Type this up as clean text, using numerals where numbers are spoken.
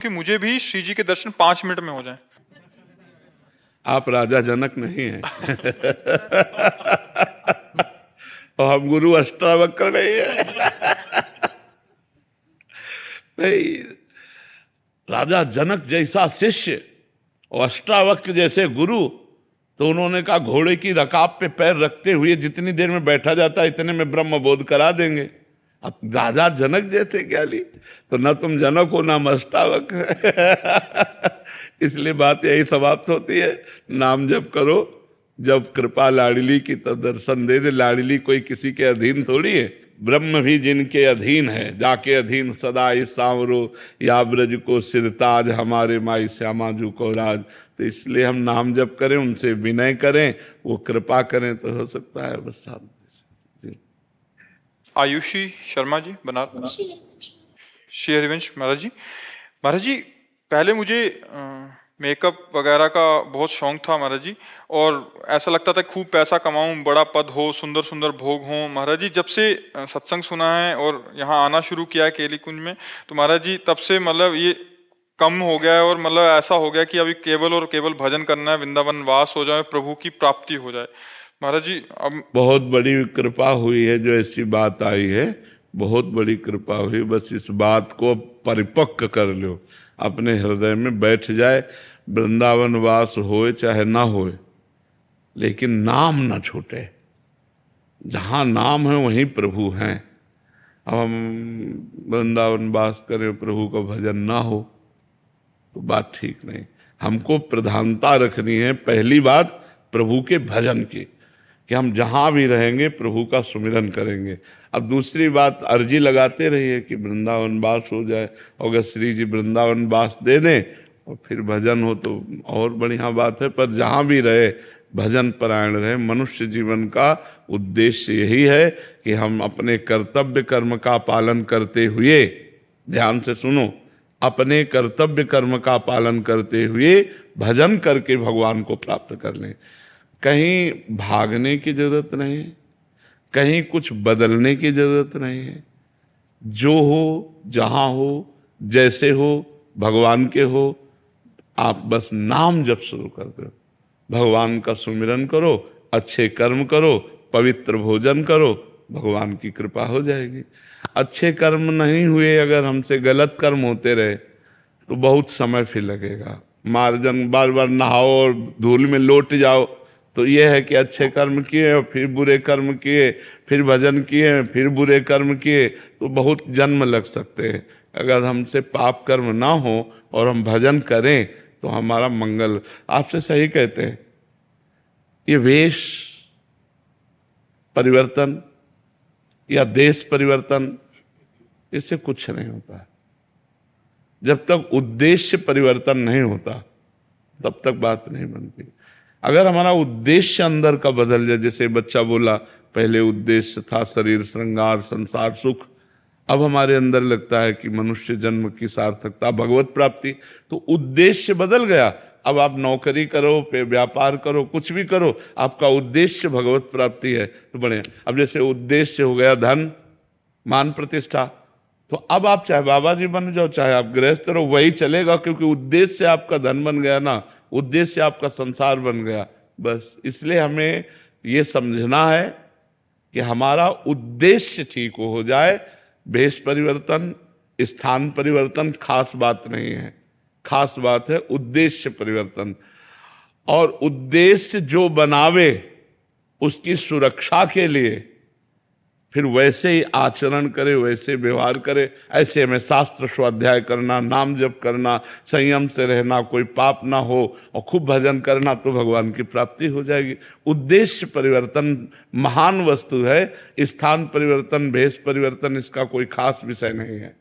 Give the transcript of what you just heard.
कि मुझे भी श्री जी के दर्शन 5 मिनट में हो जाए। आप राजा जनक नहीं हैं। और हम गुरु अष्टावक्र नहीं है। नहीं, राजा जनक जैसा शिष्य और अष्टावक्र जैसे गुरु, तो उन्होंने कहा घोड़े की रकाब पे पैर रखते हुए जितनी देर में बैठा जाता है इतने में ब्रह्म बोध करा देंगे। अब राजा जनक जैसे ज्ञानी, तो न तुम जनक हो ना अष्टावक्र। इसलिए बात यही समाप्त होती है, नाम जप करो, जब कृपा लाडली की तो दर्शन दे दे। लाडली कोई किसी के अधीन थोड़ी है, ब्रह्म भी जिनके अधीन है, जाके अधीन सदा इस सांवरो या ब्रज को सिरताज, हमारे माई श्यामा जू को राज। तो इसलिए हम नाम जप करें, उनसे विनय करें, वो कृपा करें तो हो सकता है बस शांति से। जी आयुषी शर्मा जी बनारस, श्री हरिवंश महाराज जी पहले मुझे मेकअप वगैरह का बहुत शौक था महाराज जी, और ऐसा लगता था खूब पैसा कमाऊं, बड़ा पद हो, सुंदर सुंदर भोग हो। महाराज जी जब से सत्संग सुना है और यहाँ आना शुरू किया है केली कुंज में, तो महाराज जी तब से मतलब ये कम हो गया है, और मतलब ऐसा हो गया कि अभी केवल और केवल भजन करना है, वृंदावन वास हो जाए, प्रभु की प्राप्ति हो जाए। महाराज जी अब बहुत बड़ी कृपा हुई है जो ऐसी बात आई है, बहुत बड़ी कृपा हुई। बस इस बात को परिपक्व कर लो, अपने हृदय में बैठ जाए। वृंदावन वास होए चाहे ना होए, लेकिन नाम ना छूटे। जहाँ नाम है वहीं प्रभु हैं। अब हम वृंदावन वास करें, प्रभु का भजन ना हो तो बात ठीक नहीं। हमको प्रधानता रखनी है, पहली बात प्रभु के भजन की, कि हम जहाँ भी रहेंगे प्रभु का सुमिरन करेंगे। अब दूसरी बात, अर्जी लगाते रहिए कि वृंदावन वास हो जाए, अगर श्री जी वृंदावन वास दे दें और फिर भजन हो तो और बढ़िया बात है। पर जहाँ भी रहे भजन परायण रहे। मनुष्य जीवन का उद्देश्य यही है कि हम अपने कर्तव्य कर्म का पालन करते हुए, ध्यान से सुनो, अपने कर्तव्य कर्म का पालन करते हुए भजन करके भगवान को प्राप्त कर लें। कहीं भागने की जरूरत नहीं है, कहीं कुछ बदलने की जरूरत नहीं है। जो हो, जहाँ हो, जैसे हो, भगवान के हो, आप बस नाम जप शुरू कर दो, भगवान का सुमिरन करो, अच्छे कर्म करो, पवित्र भोजन करो, भगवान की कृपा हो जाएगी। अच्छे कर्म नहीं हुए, अगर हमसे गलत कर्म होते रहे तो बहुत समय फिर लगेगा। मार्जन बार बार नहाओ और धूल में लौट जाओ, तो यह है कि अच्छे कर्म किए और फिर बुरे कर्म किए, फिर भजन किए, फिर बुरे कर्म किए, तो बहुत जन्म लग सकते हैं। अगर हमसे पाप कर्म ना हो और हम भजन करें तो हमारा मंगल। आपसे सही कहते हैं, ये वेश परिवर्तन या देश परिवर्तन, इससे कुछ नहीं होता। जब तक उद्देश्य परिवर्तन नहीं होता तब तक बात नहीं बनती। अगर हमारा उद्देश्य अंदर का बदल जाए, जैसे बच्चा बोला पहले उद्देश्य था शरीर श्रृंगार संसार सुख, अब हमारे अंदर लगता है कि मनुष्य जन्म की सार्थकता भगवत प्राप्ति, तो उद्देश्य बदल गया। अब आप नौकरी करो, पे व्यापार करो, कुछ भी करो, आपका उद्देश्य भगवत प्राप्ति है तो बढ़िया। अब जैसे उद्देश्य हो गया धन मान प्रतिष्ठा, तो अब आप चाहे बाबा जी बन जाओ, चाहे आप गृहस्थ रहो, वही चलेगा, क्योंकि उद्देश्य आपका धन बन गया ना, उद्देश्य आपका संसार बन गया। बस इसलिए हमें ये समझना है कि हमारा उद्देश्य ठीक हो जाए। भेष परिवर्तन, स्थान परिवर्तन खास बात नहीं है, खास बात है उद्देश्य परिवर्तन। और उद्देश्य जो बनावे उसकी सुरक्षा के लिए फिर वैसे ही आचरण करे, वैसे व्यवहार करे। ऐसे में शास्त्र स्वाध्याय करना, नाम जप करना, संयम से रहना, कोई पाप ना हो और खूब भजन करना, तो भगवान की प्राप्ति हो जाएगी। उद्देश्य परिवर्तन महान वस्तु है, स्थान परिवर्तन, भेष परिवर्तन इसका कोई खास विषय नहीं है।